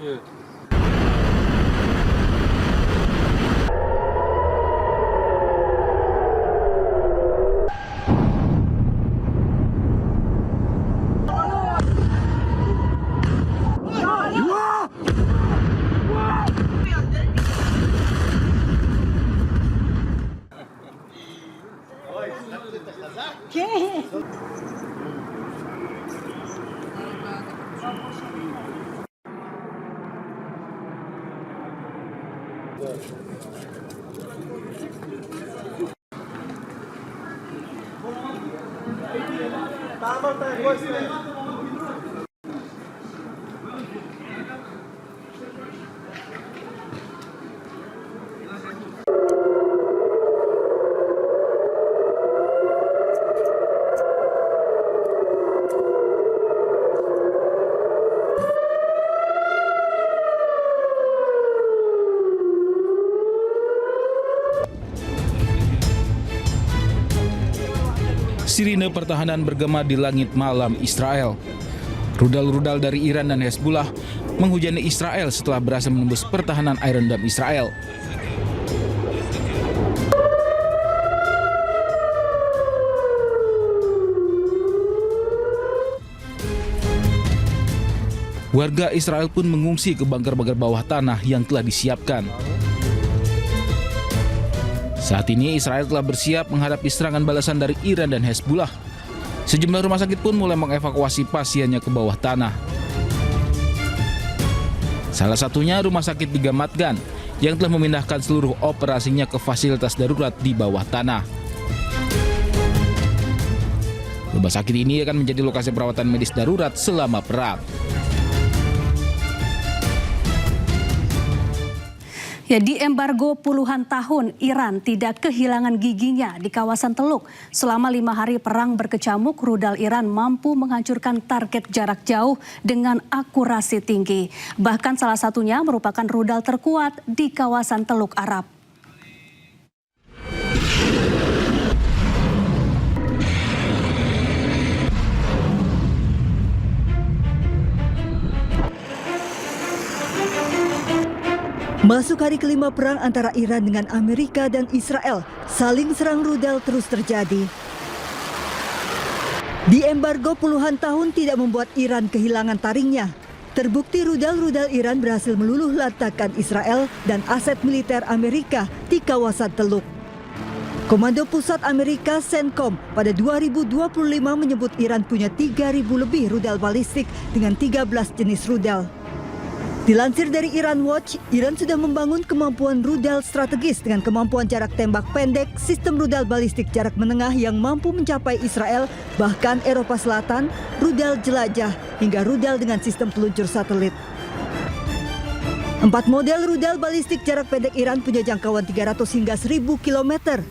Shit. Sirine pertahanan bergema di langit malam Israel. Rudal-rudal dari Iran dan Hezbollah menghujani Israel setelah berhasil menembus pertahanan Iron Dome Israel. Warga Israel pun mengungsi ke bunker-bunker bawah tanah yang telah disiapkan. Saat ini Israel telah bersiap menghadapi serangan balasan dari Iran dan Hezbollah. Sejumlah rumah sakit pun mulai mengevakuasi pasiennya ke bawah tanah. Salah satunya rumah sakit di Gamatgan yang telah memindahkan seluruh operasinya ke fasilitas darurat di bawah tanah. Rumah sakit ini akan menjadi lokasi perawatan medis darurat selama perang. Ya, diembargo puluhan tahun, Iran tidak kehilangan giginya di kawasan Teluk. Selama 5 hari perang berkecamuk, rudal Iran mampu menghancurkan target jarak jauh dengan akurasi tinggi. Bahkan salah satunya merupakan rudal terkuat di kawasan Teluk Arab. Masuk hari kelima perang antara Iran dengan Amerika dan Israel, saling serang rudal terus terjadi. Diembargo puluhan tahun tidak membuat Iran kehilangan taringnya. Terbukti rudal-rudal Iran berhasil meluluh lantakkan Israel dan aset militer Amerika di kawasan Teluk. Komando Pusat Amerika CENTCOM pada 2025 menyebut Iran punya 3.000 lebih rudal balistik dengan 13 jenis rudal. Dilansir dari Iran Watch, Iran sudah membangun kemampuan rudal strategis dengan kemampuan jarak tembak pendek, sistem rudal balistik jarak menengah yang mampu mencapai Israel, bahkan Eropa Selatan, rudal jelajah, hingga rudal dengan sistem peluncur satelit. 4 model rudal balistik jarak pendek Iran punya jangkauan 300 hingga 1.000 km.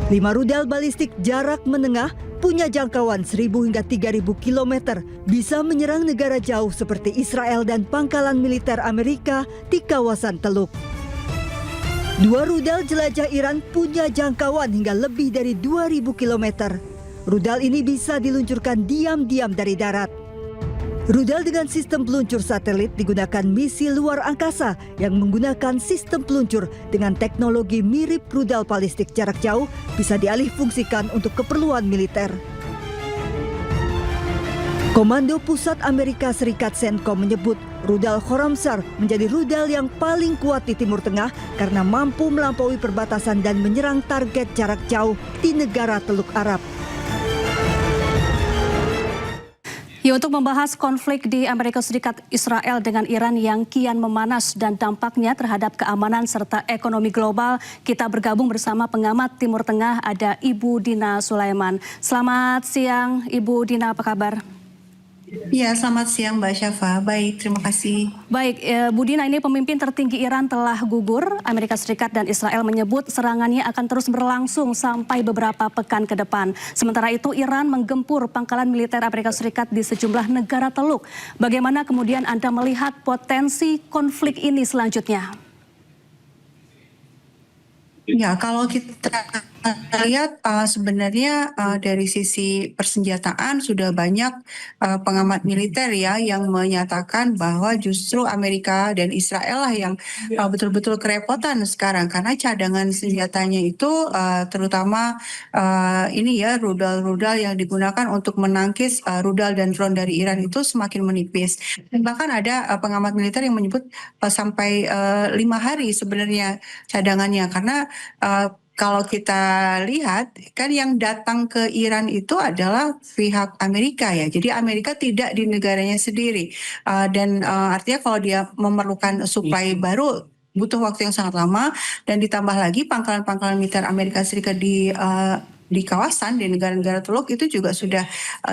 5 rudal balistik jarak menengah punya jangkauan 1.000 hingga 3.000 km, bisa menyerang negara jauh seperti Israel dan pangkalan militer Amerika di kawasan Teluk. 2 rudal jelajah Iran punya jangkauan hingga lebih dari 2.000 km. Rudal ini bisa diluncurkan diam-diam dari darat. Rudal dengan sistem peluncur satelit digunakan misi luar angkasa yang menggunakan sistem peluncur dengan teknologi mirip rudal balistik jarak jauh bisa dialihfungsikan untuk keperluan militer. Komando Pusat Amerika Serikat CENTCOM menyebut rudal Khorramshahr menjadi rudal yang paling kuat di Timur Tengah karena mampu melampaui perbatasan dan menyerang target jarak jauh di negara Teluk Arab. Ya, untuk membahas konflik di Amerika Serikat Israel dengan Iran yang kian memanas dan dampaknya terhadap keamanan serta ekonomi global, kita bergabung bersama pengamat Timur Tengah, ada Ibu Dina Sulaiman. Selamat siang Ibu Dina, apa kabar? Ya, selamat siang Mbak Syafa. Baik, terima kasih. Baik, Bu Dina, ini pemimpin tertinggi Iran telah gugur. Amerika Serikat dan Israel menyebut serangannya akan terus berlangsung sampai beberapa pekan ke depan. Sementara itu Iran menggempur pangkalan militer Amerika Serikat di sejumlah negara Teluk. Bagaimana kemudian Anda melihat potensi konflik ini selanjutnya? Ya, kalau kita lihat sebenarnya dari sisi persenjataan sudah banyak pengamat militer ya yang menyatakan bahwa justru Amerika dan Israel lah yang betul-betul kerepotan sekarang karena cadangan senjatanya itu terutama ini ya rudal-rudal yang digunakan untuk menangkis rudal dan drone dari Iran itu semakin menipis. Dan bahkan ada pengamat militer yang menyebut sampai 5 hari sebenarnya cadangannya karena kalau kita lihat kan yang datang ke Iran itu adalah pihak Amerika ya. Jadi Amerika tidak di negaranya sendiri dan artinya kalau dia memerlukan suplai baru butuh waktu yang sangat lama dan ditambah lagi pangkalan-pangkalan militer Amerika Serikat di kawasan di negara-negara Teluk itu juga sudah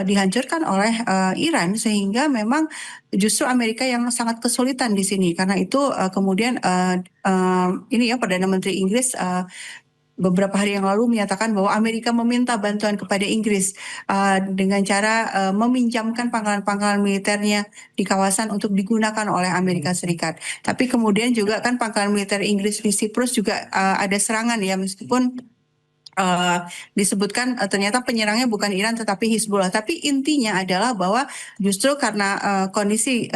dihancurkan oleh Iran sehingga memang justru Amerika yang sangat kesulitan di sini karena itu kemudian ini ya Perdana Menteri Inggris beberapa hari yang lalu menyatakan bahwa Amerika meminta bantuan kepada Inggris dengan cara meminjamkan pangkalan-pangkalan militernya di kawasan untuk digunakan oleh Amerika Serikat. Tapi kemudian juga kan pangkalan militer Inggris di Siprus juga ada serangan ya meskipun disebutkan ternyata penyerangnya bukan Iran tetapi Hizbullah. Tapi intinya adalah bahwa justru karena kondisi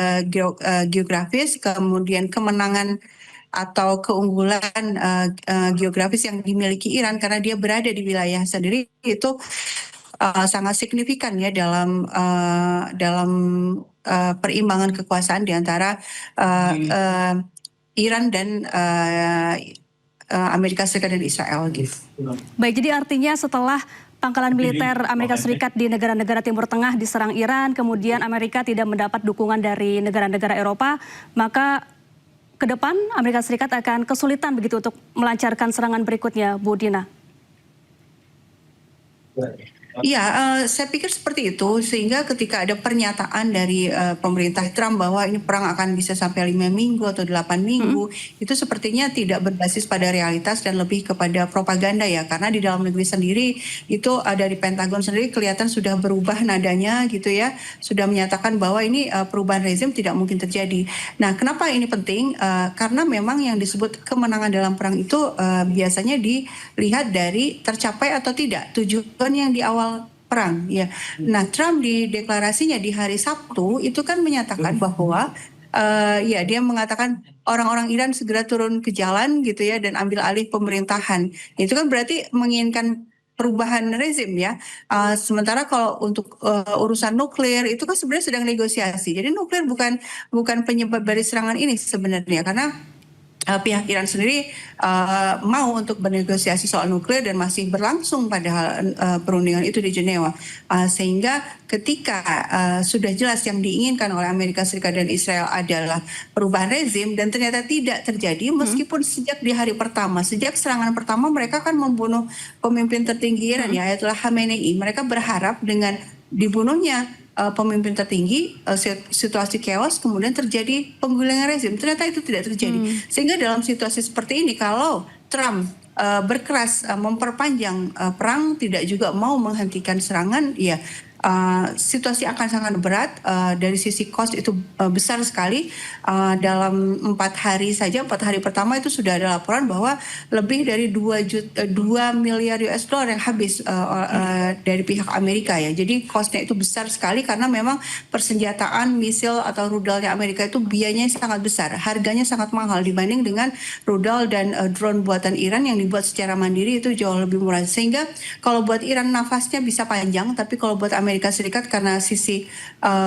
geografis, kemudian kemenangan atau keunggulan geografis yang dimiliki Iran karena dia berada di wilayah sendiri itu sangat signifikan ya dalam perimbangan kekuasaan di antara Iran dan Amerika Serikat dan Israel gitu. Baik, jadi artinya setelah pangkalan militer Amerika Serikat di negara-negara Timur Tengah diserang Iran, kemudian Amerika tidak mendapat dukungan dari negara-negara Eropa, maka ke depan Amerika Serikat akan kesulitan begitu untuk melancarkan serangan berikutnya, Bu Dina. Iya, saya pikir seperti itu sehingga ketika ada pernyataan dari pemerintah Trump bahwa ini perang akan bisa sampai 5 minggu atau 8 minggu, itu sepertinya tidak berbasis pada realitas dan lebih kepada propaganda ya, karena di dalam negeri sendiri itu dari Pentagon sendiri kelihatan sudah berubah nadanya gitu ya, sudah menyatakan bahwa ini perubahan rezim tidak mungkin terjadi. Nah, kenapa ini penting? Karena memang yang disebut kemenangan dalam perang itu biasanya dilihat dari tercapai atau tidak tujuan yang di awal perang ya. Nah, Trump di deklarasinya di hari Sabtu itu kan menyatakan bahwa ya dia mengatakan orang-orang Iran segera turun ke jalan gitu ya dan ambil alih pemerintahan. Itu kan berarti menginginkan perubahan rezim ya. Sementara kalau untuk urusan nuklir itu kan sebenarnya sedang negosiasi. Jadi nuklir bukan penyebab dari serangan ini sebenarnya, karena pihak Iran sendiri mau untuk bernegosiasi soal nuklir dan masih berlangsung padahal perundingan itu di Jenewa. Sehingga ketika sudah jelas yang diinginkan oleh Amerika Serikat dan Israel adalah perubahan rezim dan ternyata tidak terjadi meskipun sejak di hari pertama, sejak serangan pertama mereka kan membunuh pemimpin tertinggi Iran ya, Ayatollah Khamenei. Mereka berharap dengan dibunuhnya pemimpin tertinggi, situasi chaos, kemudian terjadi penggulingan rezim. Ternyata itu tidak terjadi. Sehingga dalam situasi seperti ini, kalau Trump berkeras memperpanjang perang, tidak juga mau menghentikan serangan, ya situasi akan sangat berat. Dari sisi cost itu besar sekali. Dalam 4 hari saja, 4 hari pertama itu sudah ada laporan bahwa lebih dari 2 miliar US dollar yang habis dari pihak Amerika ya. Jadi costnya itu besar sekali karena memang persenjataan, misil atau rudalnya Amerika itu biayanya sangat besar. Harganya sangat mahal dibanding dengan rudal dan drone buatan Iran yang dibuat secara mandiri itu jauh lebih murah. Sehingga kalau buat Iran nafasnya bisa panjang, tapi kalau buat Amerika Serikat karena sisi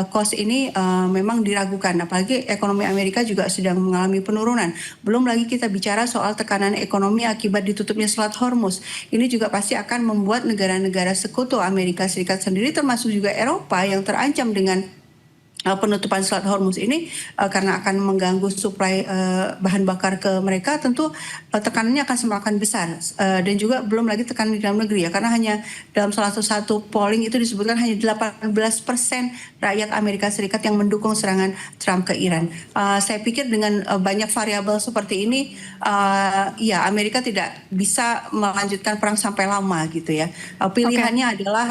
cost ini memang diragukan. Apalagi ekonomi Amerika juga sedang mengalami penurunan. Belum lagi kita bicara soal tekanan ekonomi akibat ditutupnya Selat Hormuz. Ini juga pasti akan membuat negara-negara sekutu Amerika Serikat sendiri termasuk juga Eropa yang terancam dengan penutupan Selat Hormuz ini karena akan mengganggu suplai bahan bakar ke mereka, tentu tekanannya akan semakin besar dan juga belum lagi tekanan di dalam negeri ya, karena hanya dalam salah satu polling itu disebutkan hanya 18% rakyat Amerika Serikat yang mendukung serangan Trump ke Iran. Saya pikir dengan banyak variabel seperti ini ya Amerika tidak bisa melanjutkan perang sampai lama gitu ya. Pilihannya adalah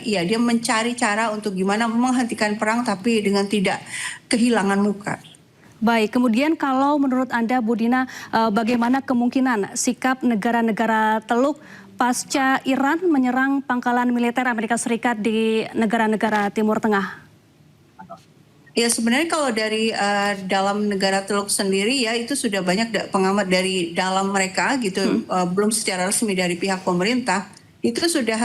ya dia mencari cara untuk gimana menghentikan perang tapi dengan tidak kehilangan muka. Baik, kemudian kalau menurut Anda, Bu Dina, bagaimana kemungkinan sikap negara-negara Teluk pasca Iran menyerang pangkalan militer Amerika Serikat di negara-negara Timur Tengah? Ya sebenarnya kalau dari dalam negara Teluk sendiri ya itu sudah banyak pengamat dari dalam mereka gitu, belum secara resmi dari pihak pemerintah. Itu sudah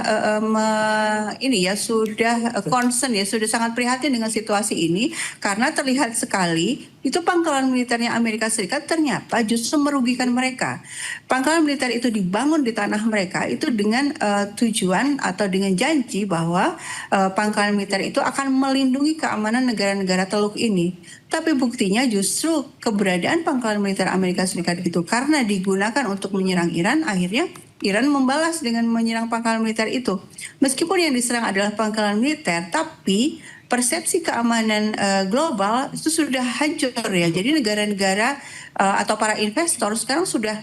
sudah concern ya, sudah sangat prihatin dengan situasi ini karena terlihat sekali itu pangkalan militernya Amerika Serikat ternyata justru merugikan mereka. Pangkalan militer itu dibangun di tanah mereka itu dengan tujuan atau dengan janji bahwa pangkalan militer itu akan melindungi keamanan negara-negara Teluk ini. Tapi buktinya justru keberadaan pangkalan militer Amerika Serikat itu karena digunakan untuk menyerang Iran, akhirnya Iran membalas dengan menyerang pangkalan militer itu. Meskipun yang diserang adalah pangkalan militer, tapi persepsi keamanan global itu sudah hancur ya. Jadi negara-negara atau para investor sekarang sudah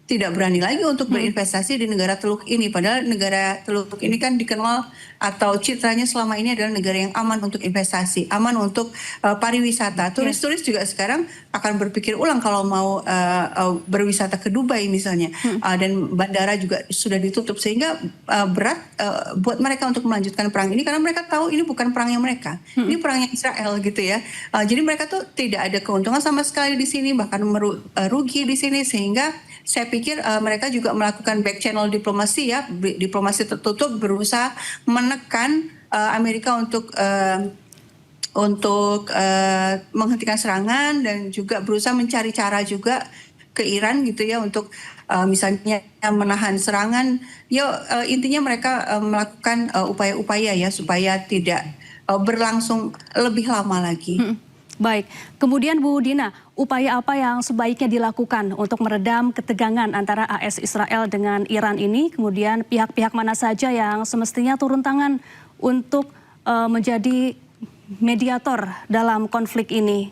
tidak berani lagi untuk berinvestasi di negara Teluk ini. Padahal negara Teluk ini kan dikenal atau citranya selama ini adalah negara yang aman untuk investasi, aman untuk pariwisata. Turis-turis juga sekarang akan berpikir ulang kalau mau berwisata ke Dubai misalnya. Dan bandara juga sudah ditutup sehingga berat buat mereka untuk melanjutkan perang ini karena mereka tahu ini bukan perangnya mereka. Ini perangnya Israel gitu ya. Jadi mereka tuh tidak ada keuntungan sama sekali di sini, bahkan rugi di sini, sehingga saya pikir mereka juga melakukan back channel diplomasi ya, diplomasi tertutup, berusaha menekan Amerika untuk menghentikan serangan dan juga berusaha mencari cara juga ke Iran gitu ya untuk misalnya menahan serangan. Intinya mereka melakukan upaya-upaya ya supaya tidak berlangsung lebih lama lagi. Baik, kemudian Bu Dina, upaya apa yang sebaiknya dilakukan untuk meredam ketegangan antara AS Israel dengan Iran ini? Kemudian pihak-pihak mana saja yang semestinya turun tangan untuk menjadi mediator dalam konflik ini?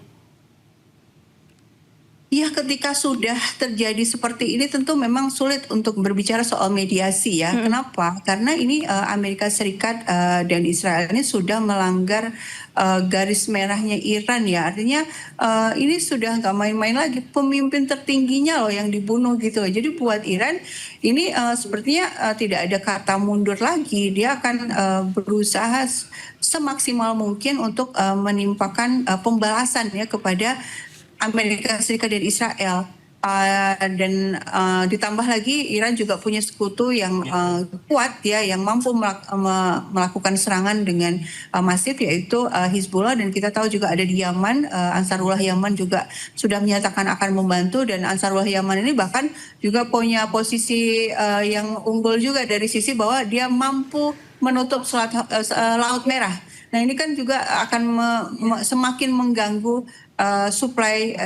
Ya, ketika sudah terjadi seperti ini tentu memang sulit untuk berbicara soal mediasi ya. Kenapa? Karena ini Amerika Serikat dan Israel ini sudah melanggar garis merahnya Iran ya. Artinya ini sudah nggak main-main lagi. Pemimpin tertingginya loh yang dibunuh gitu. Jadi buat Iran ini sepertinya tidak ada kata mundur lagi. Dia akan berusaha semaksimal mungkin untuk menimpakan pembalasan ya kepada Amerika Serikat dan Israel. Dan ditambah lagi Iran juga punya sekutu yang kuat ya, yang mampu melakukan serangan dengan masif, yaitu Hizbullah. Dan kita tahu juga ada di Yaman, Ansarullah Yaman juga sudah menyatakan akan membantu, dan Ansarullah Yaman ini bahkan juga punya posisi yang unggul juga dari sisi bahwa dia mampu menutup Laut Merah. Nah ini kan juga akan semakin mengganggu suplai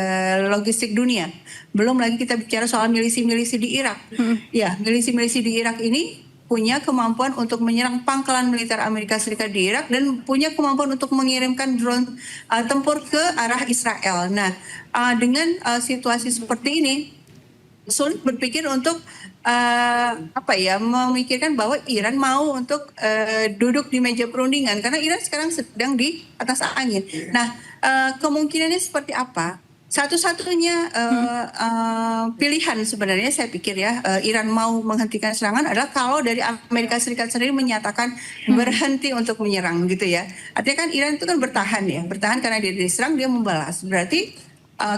logistik dunia. Belum lagi kita bicara soal milisi-milisi di Irak. Ya, milisi-milisi di Irak ini punya kemampuan untuk menyerang pangkalan militer Amerika Serikat di Irak dan punya kemampuan untuk mengirimkan drone tempur ke arah Israel. Nah, dengan situasi seperti ini, sulit berpikir untuk memikirkan bahwa Iran mau untuk duduk di meja perundingan karena Iran sekarang sedang di atas angin. Nah, kemungkinannya seperti apa? Satu-satunya pilihan sebenarnya saya pikir ya, Iran mau menghentikan serangan adalah kalau dari Amerika Serikat sendiri menyatakan berhenti untuk menyerang gitu ya. Artinya kan Iran itu kan bertahan ya, bertahan karena dia diserang, dia membalas. Berarti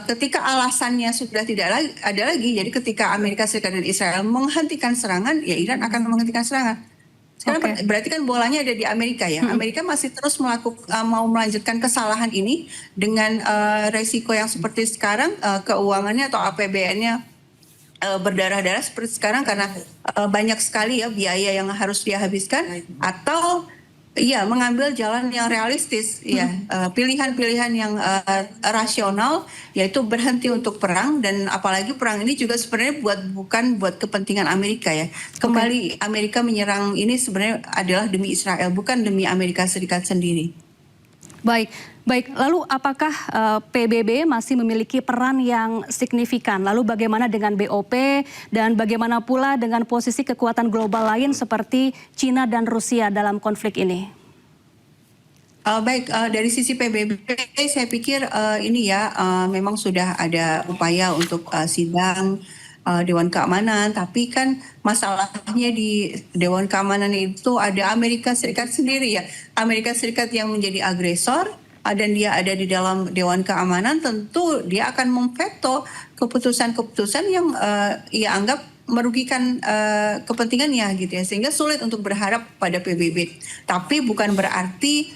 ketika alasannya sudah tidak ada lagi, jadi ketika Amerika Serikat dan Israel menghentikan serangan, ya Iran akan menghentikan serangan. Sekarang berarti kan bolanya ada di Amerika ya. Amerika masih terus mau melanjutkan kesalahan ini dengan resiko yang seperti sekarang, keuangannya atau APBN-nya berdarah-darah seperti sekarang karena banyak sekali ya biaya yang harus dia habiskan, atau iya, mengambil jalan yang realistis, ya, pilihan-pilihan yang rasional, yaitu berhenti untuk perang. Dan apalagi perang ini juga sebenarnya bukan buat kepentingan Amerika ya. Kembali Amerika menyerang ini sebenarnya adalah demi Israel, bukan demi Amerika Serikat sendiri. Baik. Lalu apakah PBB masih memiliki peran yang signifikan? Lalu bagaimana dengan BOP dan bagaimana pula dengan posisi kekuatan global lain seperti China dan Rusia dalam konflik ini? Dari sisi PBB saya pikir ini ya memang sudah ada upaya untuk sidang Dewan Keamanan, tapi kan masalahnya di Dewan Keamanan itu ada Amerika Serikat sendiri ya. Amerika Serikat yang menjadi agresor, dan dia ada di dalam Dewan Keamanan, tentu dia akan memveto keputusan-keputusan yang ia anggap merugikan kepentingannya gitu ya, sehingga sulit untuk berharap pada PBB. Tapi bukan berarti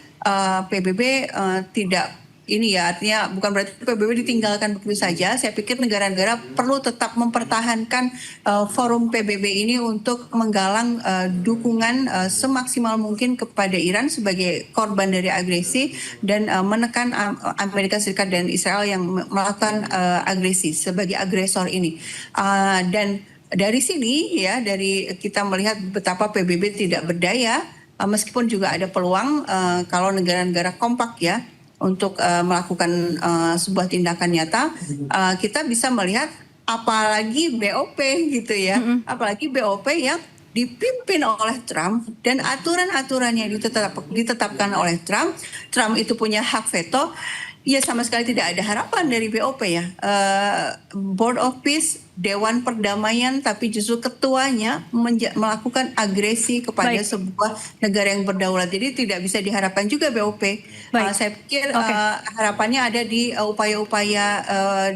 PBB tidak ini ya, artinya bukan berarti PBB ditinggalkan begitu saja. Saya pikir negara-negara perlu tetap mempertahankan forum PBB ini untuk menggalang dukungan semaksimal mungkin kepada Iran sebagai korban dari agresi, dan menekan Amerika Serikat dan Israel yang melakukan agresi sebagai agresor ini. Dan dari sini ya, dari kita melihat betapa PBB tidak berdaya, meskipun juga ada peluang kalau negara-negara kompak ya untuk melakukan sebuah tindakan nyata, kita bisa melihat apalagi BOP gitu ya, apalagi BOP yang dipimpin oleh Trump dan aturan-aturannya ditetapkan oleh Trump. Trump itu punya hak veto. Ya sama sekali tidak ada harapan dari BOP ya. Board of Peace, Dewan Perdamaian, tapi justru ketuanya melakukan agresi kepada sebuah negara yang berdaulat. Jadi tidak bisa diharapkan juga BOP. Saya pikir harapannya ada di upaya-upaya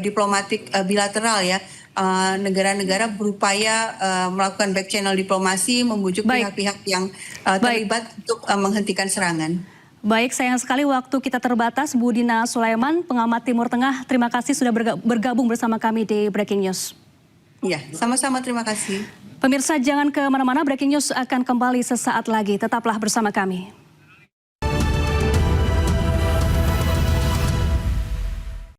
diplomatik bilateral ya. Negara-negara berupaya melakukan back channel diplomasi, membujuk pihak-pihak yang terlibat untuk menghentikan serangan. Baik, sayang sekali waktu kita terbatas. Bu Dina Sulaiman, pengamat Timur Tengah, terima kasih sudah bergabung bersama kami di Breaking News. Iya, sama-sama terima kasih. Pemirsa jangan kemana-mana, Breaking News akan kembali sesaat lagi. Tetaplah bersama kami.